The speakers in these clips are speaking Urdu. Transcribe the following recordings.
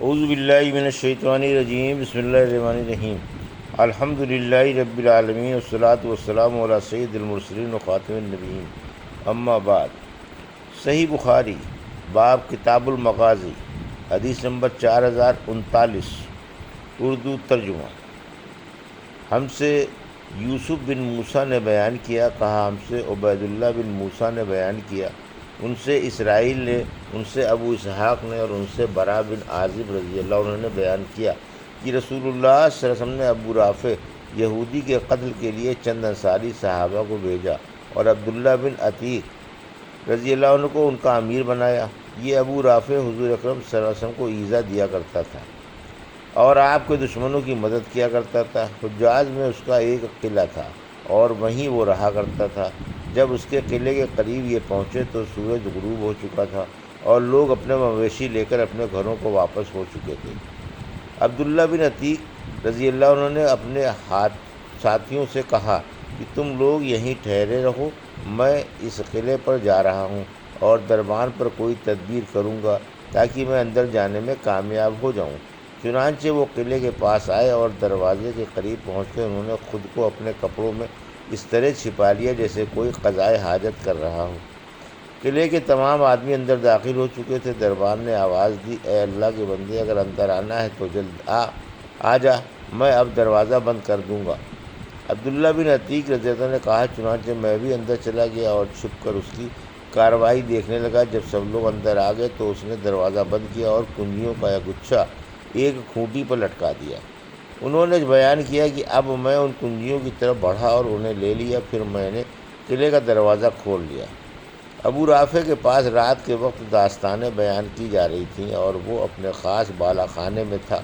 اعوذ باللہ من الشیطان الرجیم، بسم اللہ الرحمن الرحیم۔ الحمد للہ رب العالمین، والصلاة والسلام علی سید المرسلین وخاتم النبیین، اما بعد۔ صحیح بخاری باب کتاب المغازی، حدیث نمبر 4039، اردو ترجمہ۔ ہم سے یوسف بن موسیٰ نے بیان کیا، کہا ہم سے عبید اللہ بن موسیٰ نے بیان کیا، ان سے اسرائیل نے، ان سے ابو اسحاق نے، اور ان سے برا بن عازب رضی اللہ عنہ نے بیان کیا کہ رسول اللہ صلی اللہ علیہ وسلم نے ابو رافع یہودی کے قتل کے لیے چند انصاری صحابہ کو بھیجا اور عبداللہ بن عتیق رضی اللہ عنہ کو ان کا امیر بنایا۔ یہ ابو رافع حضور اکرم صلی اللہ علیہ وسلم کو ایذا دیا کرتا تھا اور آپ کے دشمنوں کی مدد کیا کرتا تھا۔ حجاز میں اس کا ایک قلعہ تھا اور وہیں وہ رہا کرتا تھا۔ جب اس کے قلعے کے قریب یہ پہنچے تو سورج غروب ہو چکا تھا اور لوگ اپنے مویشی لے کر اپنے گھروں کو واپس ہو چکے تھے۔ عبداللہ بن عتیق رضی اللہ عنہ نے اپنے ساتھیوں سے کہا کہ تم لوگ یہیں ٹھہرے رہو، میں اس قلعے پر جا رہا ہوں اور دربان پر کوئی تدبیر کروں گا تاکہ میں اندر جانے میں کامیاب ہو جاؤں۔ چنانچہ وہ قلعے کے پاس آئے اور دروازے کے قریب پہنچ کر انہوں نے خود کو اپنے کپڑوں میں اس طرح چھپا لیا جیسے کوئی قضائے حاجت کر رہا ہو۔ قلعے کے تمام آدمی اندر داخل ہو چکے تھے۔ دربان نے آواز دی، اے اللہ کے بندے، اگر اندر آنا ہے تو جلد آ جا، میں اب دروازہ بند کر دوں گا۔ عبداللہ بن عتیق رضی اللہ عنہ نے کہا، چنانچہ میں بھی اندر چلا گیا اور چھپ کر اس کی کارروائی دیکھنے لگا۔ جب سب لوگ اندر آ گئے تو اس نے دروازہ بند کیا اور کنجیوں کا ایک گچھا ایک کھوٹی پر لٹکا دیا۔ انہوں نے بیان کیا کہ اب میں ان کنجیوں کی طرف بڑھا اور انہیں لے لیا، پھر میں نے قلعے کا دروازہ کھول لیا۔ ابو رافع کے پاس رات کے وقت داستانیں بیان کی جا رہی تھیں اور وہ اپنے خاص بالا خانے میں تھا۔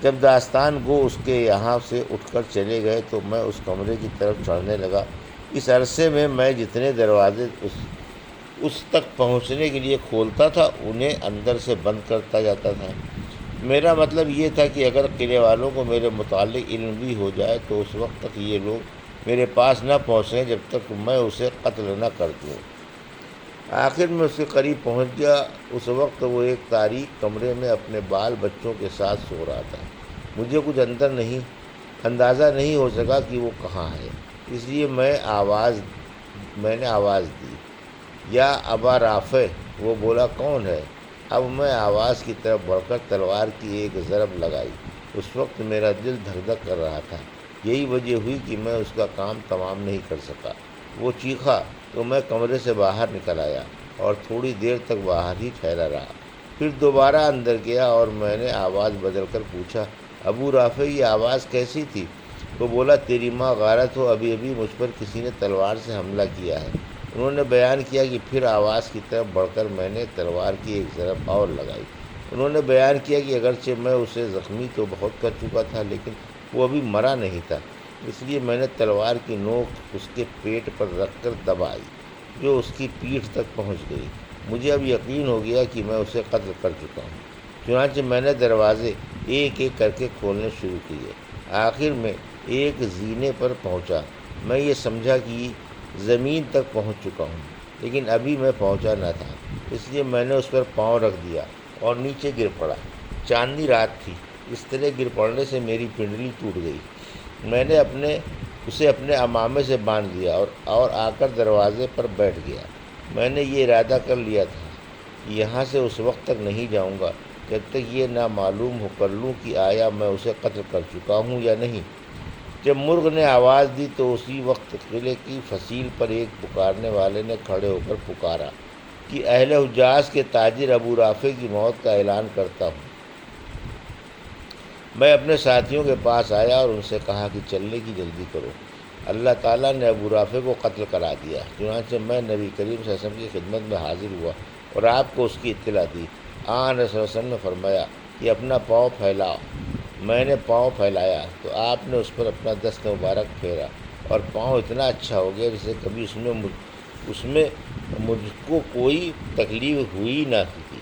جب داستان گو اس کے یہاں سے اٹھ کر چلے گئے تو میں اس کمرے کی طرف چڑھنے لگا۔ اس عرصے میں جتنے دروازے اس تک پہنچنے کے لیے کھولتا تھا انہیں اندر سے بند کرتا جاتا تھا۔ میرا مطلب یہ تھا کہ اگر قلعے والوں کو میرے متعلق علم بھی ہو جائے تو اس وقت تک یہ لوگ میرے پاس نہ پہنچیں جب تک میں اسے قتل نہ کر دوں۔ آخر میں اس کے قریب پہنچ گیا۔ اس وقت وہ ایک تاریک کمرے میں اپنے بال بچوں کے ساتھ سو رہا تھا۔ مجھے کچھ اندازہ نہیں ہو سکا کہ وہ کہاں ہے، اس لیے میں نے آواز دی، یا ابا رافع۔ وہ بولا، کون ہے؟ اب میں آواز کی طرف بڑھ کر تلوار کی ایک ضرب لگائی۔ اس وقت میرا دل دھک دھک کر رہا تھا، یہی وجہ ہوئی کہ میں اس کا کام تمام نہیں کر سکا۔ وہ چیخا تو میں کمرے سے باہر نکل آیا اور تھوڑی دیر تک باہر ہی ٹھہرا رہا۔ پھر دوبارہ اندر گیا اور میں نے آواز بدل کر پوچھا، ابو رافع، یہ آواز کیسی تھی؟ وہ بولا، تیری ماں غارت ہو، ابھی ابھی مجھ پر کسی نے تلوار سے حملہ کیا ہے۔ انہوں نے بیان کیا کہ پھر آواز کی طرف بڑھ کر میں نے تلوار کی ایک ضرب اور لگائی۔ انہوں نے بیان کیا کہ اگرچہ میں اسے زخمی تو بہت کر چکا تھا لیکن وہ ابھی مرا نہیں تھا، اس لیے میں نے تلوار کی نوک اس کے پیٹ پر رکھ کر دبائی جو اس کی پیٹھ تک پہنچ گئی۔ مجھے اب یقین ہو گیا کہ میں اسے قتل کر چکا ہوں۔ چنانچہ میں نے دروازے ایک ایک کر کے کھولنے شروع کیے۔ آخر میں ایک زینے پر پہنچا۔ میں یہ سمجھا کہ زمین تک پہنچ چکا ہوں لیکن ابھی میں پہنچا نہ تھا، اس لیے میں نے اس پر پاؤں رکھ دیا اور نیچے گر پڑا۔ چاندنی رات تھی، اس طرح گر پڑنے سے میری پنڈلی ٹوٹ گئی۔ میں نے اسے اپنے عمامے سے باندھ دیا اور آ کر دروازے پر بیٹھ گیا۔ میں نے یہ ارادہ کر لیا تھا کہ یہاں سے اس وقت تک نہیں جاؤں گا جب تک یہ نہ معلوم ہو کر لوں کہ آیا میں اسے قتل کر چکا ہوں یا نہیں۔ جب مرغ نے آواز دی تو اسی وقت قلعے کی فصیل پر ایک پکارنے والے نے کھڑے ہو کر پکارا کہ اہل حجاز کے تاجر ابو رافع کی موت کا اعلان کرتا ہوں۔ میں اپنے ساتھیوں کے پاس آیا اور ان سے کہا کہ چلنے کی جلدی کرو، اللہ تعالیٰ نے ابو رافع کو قتل کرا دیا۔ چنانچہ میں نبی کریم صلی اللہ علیہ وسلم کی خدمت میں حاضر ہوا اور آپ کو اس کی اطلاع دی۔ آن رسول اللہ صلی اللہ علیہ وسلم نے فرمایا کہ اپنا پاؤں پھیلاؤ۔ میں نے پاؤں پھیلایا تو آپ نے اس پر اپنا دست مبارک پھیرا اور پاؤں اتنا اچھا ہو گیا جیسے کبھی اس میں مجھ کو کوئی تکلیف ہوئی نہ تھی۔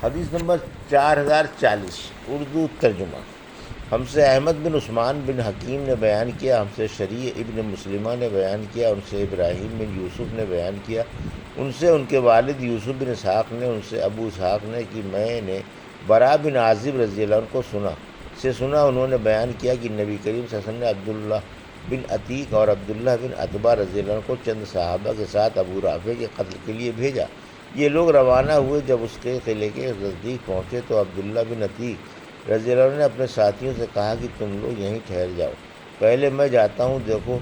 حدیث نمبر 4040، اردو ترجمہ۔ ہم سے احمد بن عثمان بن حکیم نے بیان کیا، ہم سے شریع ابن مسلمہ نے بیان کیا، ان سے ابراہیم بن یوسف نے بیان کیا، ان سے ان کے والد یوسف بن اسحاق نے، ان سے ابو اسحاق نے کہ میں نے برا بن عازب رضی اللہ عنہ کو سنا، انہوں نے بیان کیا کہ نبی کریم صلی اللہ علیہ وسلم نے عبداللہ بن عتیق اور عبداللہ بن عتبہ رضی اللہ عنہ کو چند صحابہ کے ساتھ ابو رافع کے قتل کے لیے بھیجا۔ یہ لوگ روانہ ہوئے، جب اس کے قلعے کے نزدیک پہنچے تو عبداللہ بن عتیق رضی اللہ عنہ نے اپنے ساتھیوں سے کہا کہ تم لوگ یہیں ٹھہر جاؤ، پہلے میں جاتا ہوں، دیکھو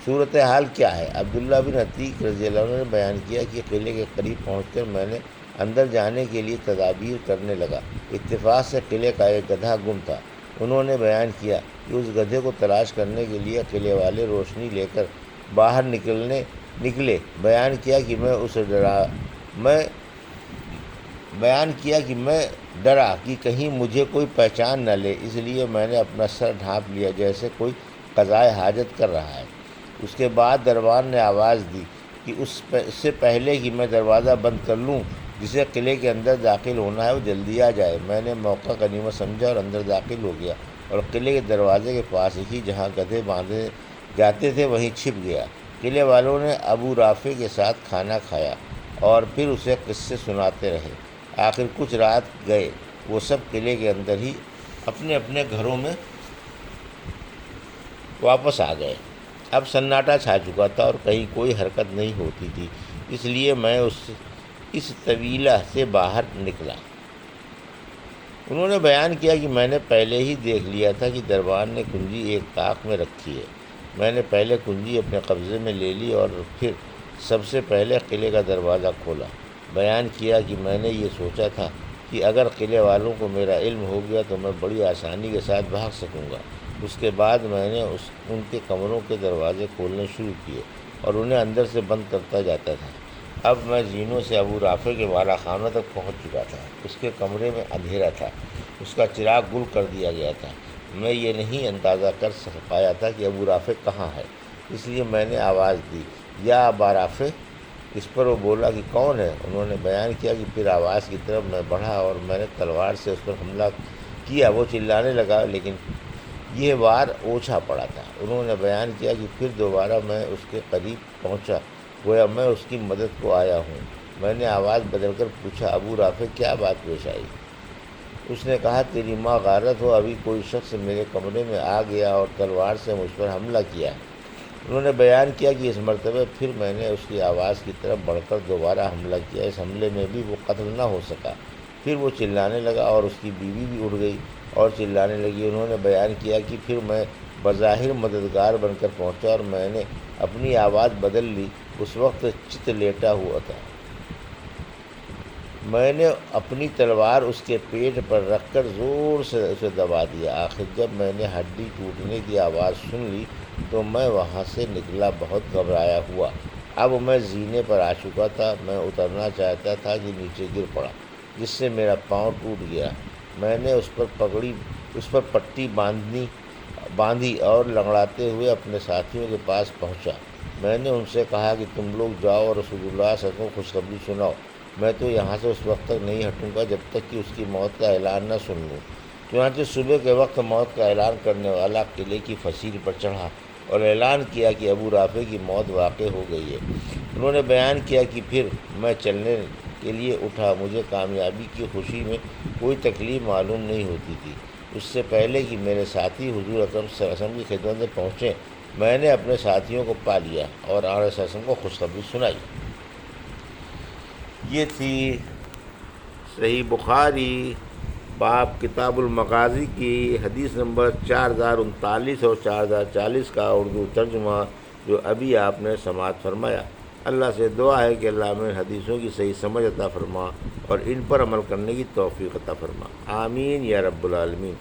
صورتحال کیا ہے۔ عبداللہ بن عتیق رضی اللہ عنہ نے بیان کیا کہ قلعے کے قریب پہنچ کر میں نے اندر جانے کے لیے تدابیر کرنے لگا۔ اتفاق سے قلعے کا ایک گدھا گم تھا۔ انہوں نے بیان کیا کہ اس گدھے کو تلاش کرنے کے لیے قلعے والے روشنی لے کر باہر نکلے۔ بیان کیا کہ میں ڈرا کہ کہیں مجھے کوئی پہچان نہ لے، اس لیے میں نے اپنا سر ڈھانپ لیا جیسے کوئی قضائے حاجت کر رہا ہے۔ اس کے بعد دربان نے آواز دی کہ اس سے پہلے کہ میں دروازہ بند کر لوں، جسے قلعے کے اندر داخل ہونا ہے وہ جلدی آ جائے۔ میں نے موقع غنیمت سمجھا اور اندر داخل ہو گیا اور قلعے کے دروازے کے پاس ہی جہاں گدھے باندھے جاتے تھے وہیں چھپ گیا۔ قلعے والوں نے ابو رافع کے ساتھ کھانا کھایا اور پھر اسے قصے سناتے رہے۔ آخر کچھ رات گئے، وہ سب قلعے کے اندر ہی اپنے اپنے گھروں میں واپس آ گئے۔ اب سناٹا چھا چکا تھا اور کہیں کوئی حرکت نہیں ہوتی تھی، اس لیے میں اس طویلہ سے باہر نکلا۔ انہوں نے بیان کیا کہ میں نے پہلے ہی دیکھ لیا تھا کہ دربان نے کنجی ایک طاق میں رکھی ہے۔ میں نے پہلے کنجی اپنے قبضے میں لے لی اور پھر سب سے پہلے قلعے کا دروازہ کھولا۔ بیان کیا کہ میں نے یہ سوچا تھا کہ اگر قلعے والوں کو میرا علم ہو گیا تو میں بڑی آسانی کے ساتھ بھاگ سکوں گا۔ اس کے بعد میں نے ان کے کمروں کے دروازے کھولنے شروع کیے اور انہیں اندر سے بند کرتا جاتا تھا۔ اب میں زینوں سے ابو رافع کے بالا خانہ تک پہنچ چکا تھا۔ اس کے کمرے میں اندھیرا تھا، اس کا چراغ گل کر دیا گیا تھا۔ میں یہ نہیں اندازہ کر پایا تھا کہ ابو رافع کہاں ہے، اس لیے میں نے آواز دی، یا ابا رافع؟ اس پر وہ بولا کہ کون ہے؟ انہوں نے بیان کیا کہ پھر آواز کی طرف میں بڑھا اور میں نے تلوار سے اس پر حملہ کیا۔ وہ چلانے لگا لیکن یہ وار اوچھا پڑا تھا۔ انہوں نے بیان کیا کہ پھر دوبارہ میں اس کے قریب پہنچا، گویا میں اس کی مدد کو آیا ہوں۔ میں نے آواز بدل کر پوچھا، ابو رافع کیا بات پیش آئی؟ اس نے کہا، تیری ماں غارت ہو، ابھی کوئی شخص میرے کمرے میں آ گیا اور تلوار سے مجھ پر حملہ کیا۔ انہوں نے بیان کیا کہ اس مرتبہ پھر میں نے اس کی آواز کی طرف بڑھ کر دوبارہ حملہ کیا۔ اس حملے میں بھی وہ قتل نہ ہو سکا۔ پھر وہ چلانے لگا اور اس کی بیوی بھی اٹھ گئی اور چلانے لگی۔ انہوں نے بیان کیا کہ پھر میں بظاہر مددگار بن کر پہنچا اور میں نے اپنی آواز بدل لی۔ اس وقت چت لیٹا ہوا تھا۔ میں نے اپنی تلوار اس کے پیٹ پر رکھ کر زور سے اسے دبا دیا۔ آخر جب میں نے ہڈی ٹوٹنے کی آواز سن لی تو میں وہاں سے نکلا، بہت گھبرایا ہوا۔ اب میں زینے پر آ چکا تھا۔ میں اترنا چاہتا تھا کہ نیچے گر پڑا، جس سے میرا پاؤں ٹوٹ گیا۔ میں نے اس پر پٹی باندھی اور لنگڑاتے ہوئے اپنے ساتھیوں کے پاس پہنچا۔ میں نے ان سے کہا کہ تم لوگ جاؤ اور رسول اللہ صلی اللہ علیہ وسلم کو خوشخبری سناؤ۔ میں تو یہاں سے اس وقت تک نہیں ہٹوں گا جب تک کہ اس کی موت کا اعلان نہ سن لوں۔ چنانچہ صبح کے وقت موت کا اعلان کرنے والا قلعے کی فصیل پر چڑھا اور اعلان کیا کہ ابو رافع کی موت واقع ہو گئی ہے۔ انہوں نے بیان کیا کہ پھر میں چلنے کے لیے اٹھا۔ مجھے کامیابی کی خوشی میں کوئی تکلیف معلوم نہیں ہوتی تھی۔ اس سے پہلے کہ میرے ساتھی حضور اکرم صلی اللہ علیہ وسلم کی خدمت میں پہنچے، میں نے اپنے ساتھیوں کو پا لیا اور آن صلی اللہ علیہ وسلم کو خوشخبری سنائی۔ یہ تھی صحیح بخاری باب کتاب المغازی کی حدیث نمبر 4039 اور 4040 کا اردو ترجمہ جو ابھی آپ نے سماعت فرمایا۔ اللہ سے دعا ہے کہ اللہ ہمیں حدیثوں کی صحیح سمجھ عطا فرما اور ان پر عمل کرنے کی توفیق عطا فرما، آمین یا رب العالمین۔